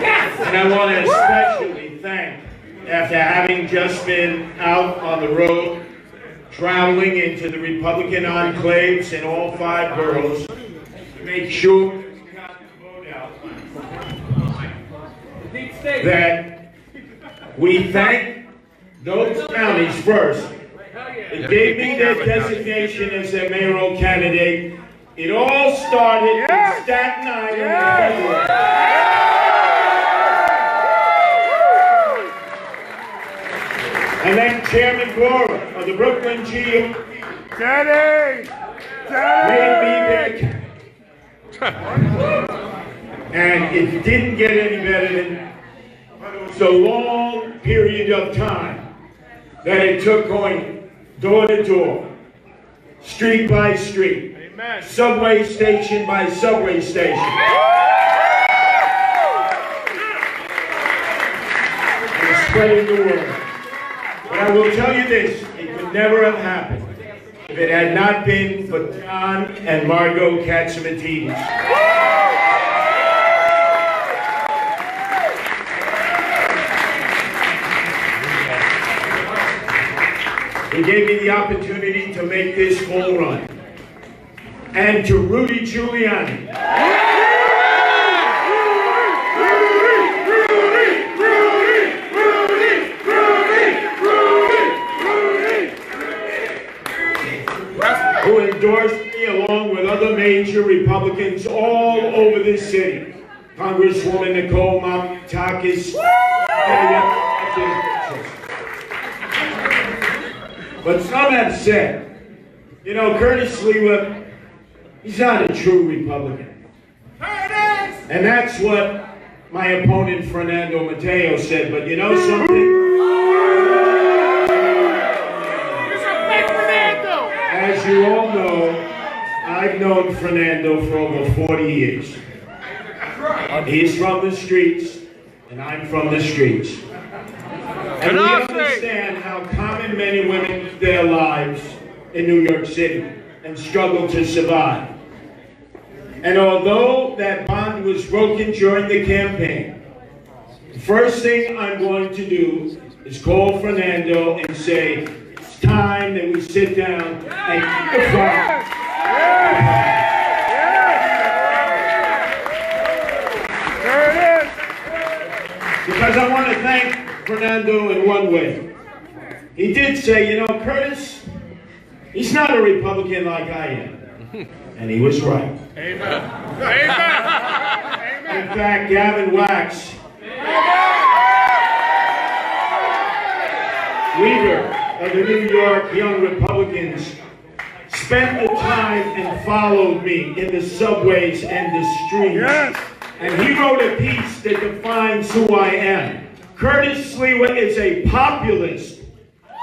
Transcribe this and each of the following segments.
And I want to especially thank, after having just been out on the road, traveling into the Republican enclaves in all 5 boroughs, to make sure that we got the vote out, that we thank those counties first. It gave me their designation as their mayoral candidate. It all started in Staten Island in February. And then Chairman Gloria of the Brooklyn GOP made me their candidate. And it didn't get any better than that. It was a long period of time that it took going door to door, street by street, subway station by subway station. And spreading the word. But I will tell you this, it could never have happened if it had not been for John and Margot Katzimatidis. He gave me the opportunity to make this full run. And to Rudy Giuliani. Who endorsed me along with other major Republicans all over this city. Congresswoman Nicole Maltakis. But some have said, you know, Curtis Sliwa, he's not a true Republican. And that's what my opponent Fernando Mateo said. But you know something? As you all know, I've known Fernando for over 40 years. He's from the streets, and I'm from the streets. And we understand how common men and women live their lives in New York City and struggle to survive. And although that bond was broken during the campaign, the first thing I'm going to do is call Fernando and say, it's time that we sit down and keep the fight. Because I want to thank Fernando in one way. He did say, you know, Curtis, he's not a Republican like I am. And he was right. Amen. Amen. In fact, Gavin Wax, leader of the New York Young Republicans, spent the time and followed me in the subways and the streets. Yes. And he wrote a piece that defines who I am. Curtis Sliwa is a populist.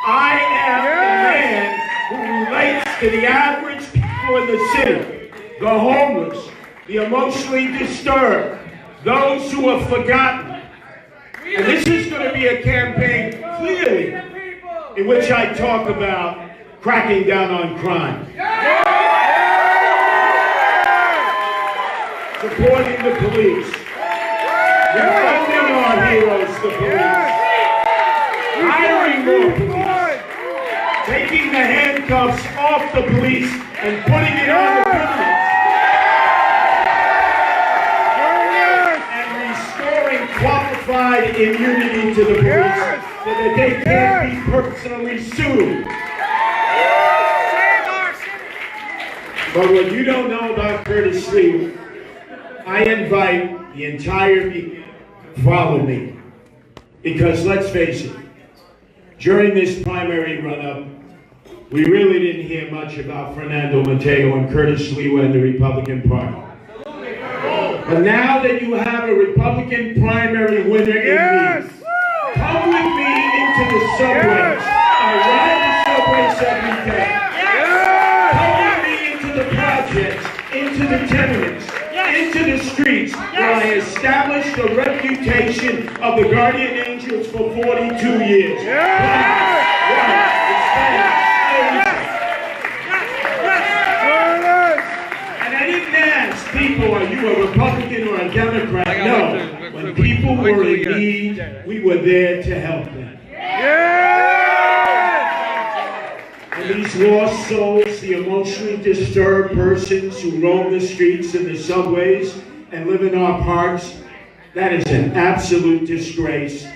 I am a man who relates to the average people in the city, the homeless, the emotionally disturbed, those who are forgotten. And this is going to be a campaign, clearly, in which I talk about cracking down on crime. Supporting the police. Defending our heroes, the police. Hiring more police. Taking the handcuffs off the police and putting it on the criminals. And restoring qualified immunity to the police so that they can't be personally sued. But what you don't know about Curtis Sliwa, I invite the entire people to follow me. Because let's face it, during this primary run-up, we really didn't hear much about Fernando Mateo and Curtis Sliwa and the Republican Party. But now that you have a Republican primary winner in me, come with me into the subways. I ride the subways every day. Come with me into the projects, into the tenements, into the streets, where I established a reputation of the guardian angels for 42 years. And I didn't ask people, are you a Republican or a Democrat? No. When When people were in need, we were there to help them. And these lost souls, the emotionally disturbed persons who roam the streets and the subways and live in our parks, that is an absolute disgrace.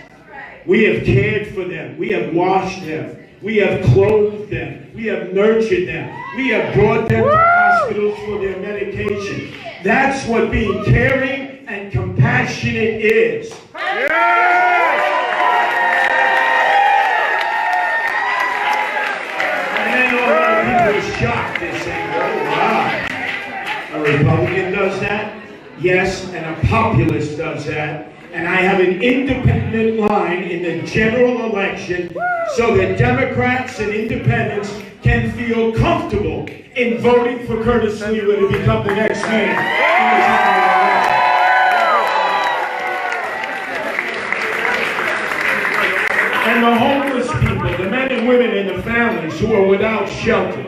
We have cared for them. We have washed them. We have clothed them. We have nurtured them. We have brought them to hospitals for their medication. That's what being caring and compassionate is. And then a lot of people are shocked. They're saying, oh, wow, a Republican does that? Yes, and a populist does that. And I have an independent line in the general election so that Democrats and independents can feel comfortable in voting for Curtis Sliwa to become the next mayor. And the homeless people, the men and women and the families who are without shelter.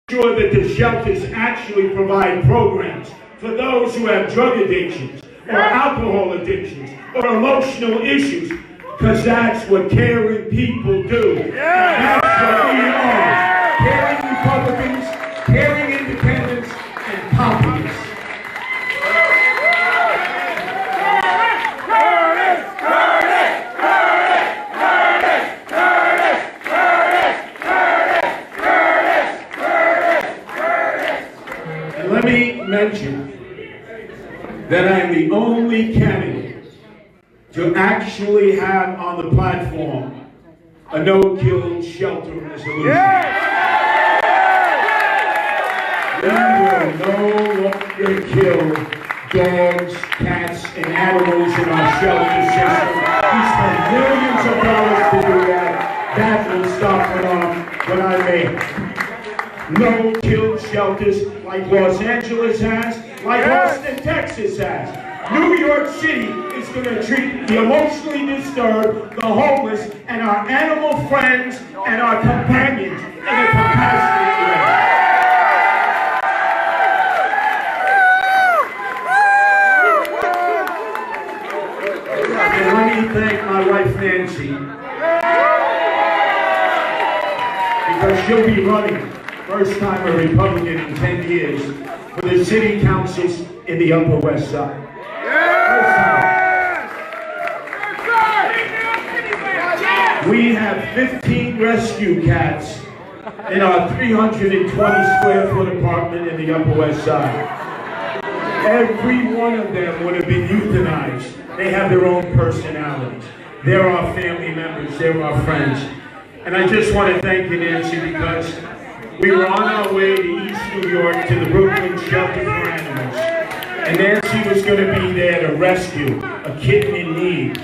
Sure that the shelters actually provide programs for those who have drug addictions or alcohol addictions or emotional issues, because that's what caring people do. And that's what we are. Caring Republicans, caring independents, and populists. And let me mention that I am the only candidate to actually have on the platform a no-kill shelter resolution. We will no longer kill dogs, cats, and animals in our shelter system. We spend millions of dollars to do that. That will stop when I'm mayor. No-kill shelters like Los Angeles has, like Austin, Texas has. New York City is going to treat the emotionally disturbed, the homeless, and our animal friends and our companions in a compassionate way. And let me thank my wife Nancy, because she'll be running, first time a Republican in 10 years, for the city councils in the Upper West Side. We have 15 rescue cats in our 320 square foot apartment in the Upper West Side. Every one of them would have been euthanized. They have their own personalities. They're our family members, they're our friends. And I just want to thank you, Nancy, because we were on our way to East New York to the Brooklyn Shelter for Animals. And Nancy was going to be there to rescue a kitten in need.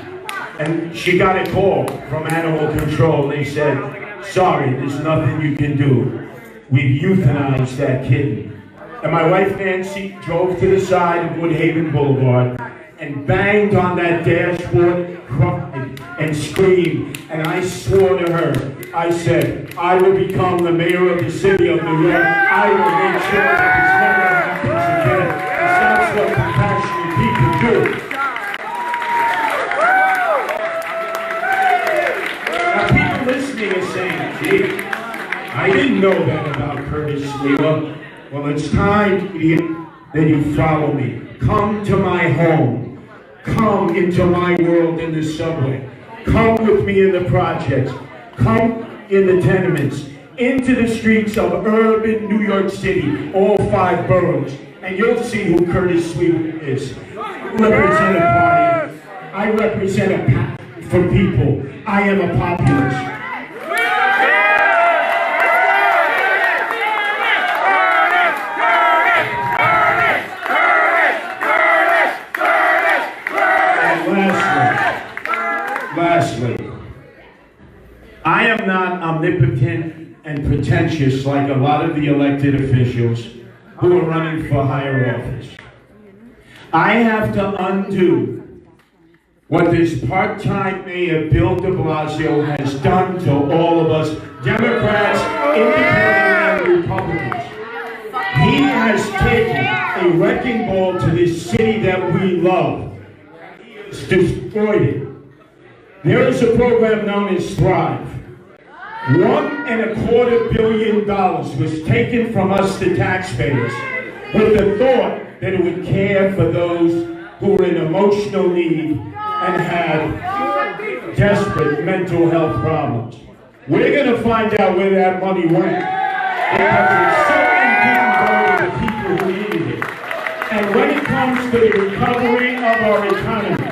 And she got a call from Animal Control. They said, sorry, there's nothing you can do. We've euthanized that kitten. And my wife Nancy drove to the side of Woodhaven Boulevard and banged on that dashboard, cried and screamed. And I swore to her, I said, I will become the mayor of the city of New York. I will make sure that this never happens again. Because that's what compassionate people do. Now people listening are saying, gee, I didn't know that about Curtis Sliwa. Well, it's time that you follow me. Come to my home. Come into my world in the subway. Come with me in the projects. Come in the tenements. Into the streets of urban New York City, all 5 boroughs. And you'll see who Curtis Sliwa is. I represent a party. I represent a path for people. I am a populist. Lastly, I am not omnipotent and pretentious like a lot of the elected officials who are running for higher office. I have to undo what this part-time mayor, Bill de Blasio, has done to all of us, Democrats, Independents, and Republicans. He has taken a wrecking ball to this city that we love. It's destroyed it. There is a program known as Thrive. $1.25 billion was taken from us, the taxpayers, with the thought that it would care for those who were in emotional need and had desperate mental health problems. We're going to find out where that money went, because it certainly didn't go to the people who needed it. And when it comes to the recovery of our economy,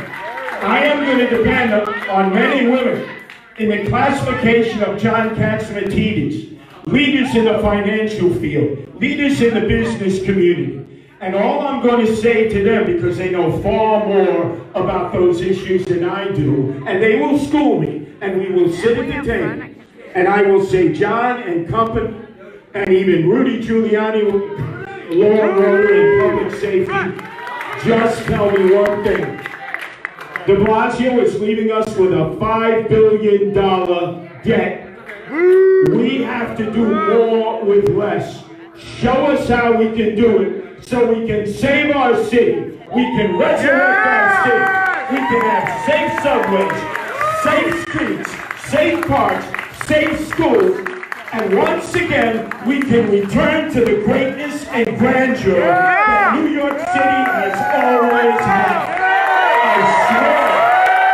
I am going to depend on men and women in the classification of John Catsimatidis, leaders in the financial field, leaders in the business community. And all I'm going to say to them, because they know far more about those issues than I do, and they will school me, and we will sit at the table, and I will say, John and company, and even Rudy Giuliani, law and order and public safety, just tell me one thing. De Blasio is leaving us with a $5 billion debt. We have to do more with less. Show us how we can do it so we can save our city. We can resurrect our city. We can have safe subways, safe streets, safe parks, safe schools. And once again, we can return to the greatness and grandeur that New York City has always had. I swear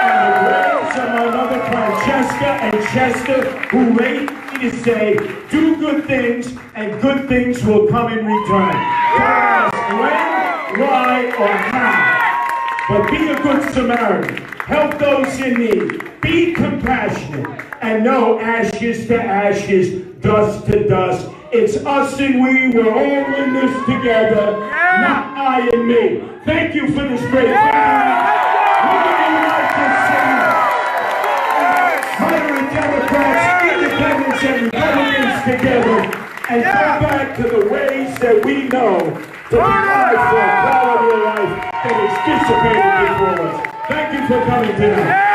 on the graves of my mother Francesca and Chester, who raised me to say, do good things and good things will come in return. Don't ask when, why, or how, but be a good Samaritan. Help those in need. Be compassionate. And know ashes to ashes, dust to dust. It's us and we. We're all in this together, not I and me. Thank you for this great family. We're going to unite this city. Moderate Democrats, independents, and Republicans together, and come back to the ways that we know to provide for a quality of life that is dissipated before us. Thank you for coming tonight.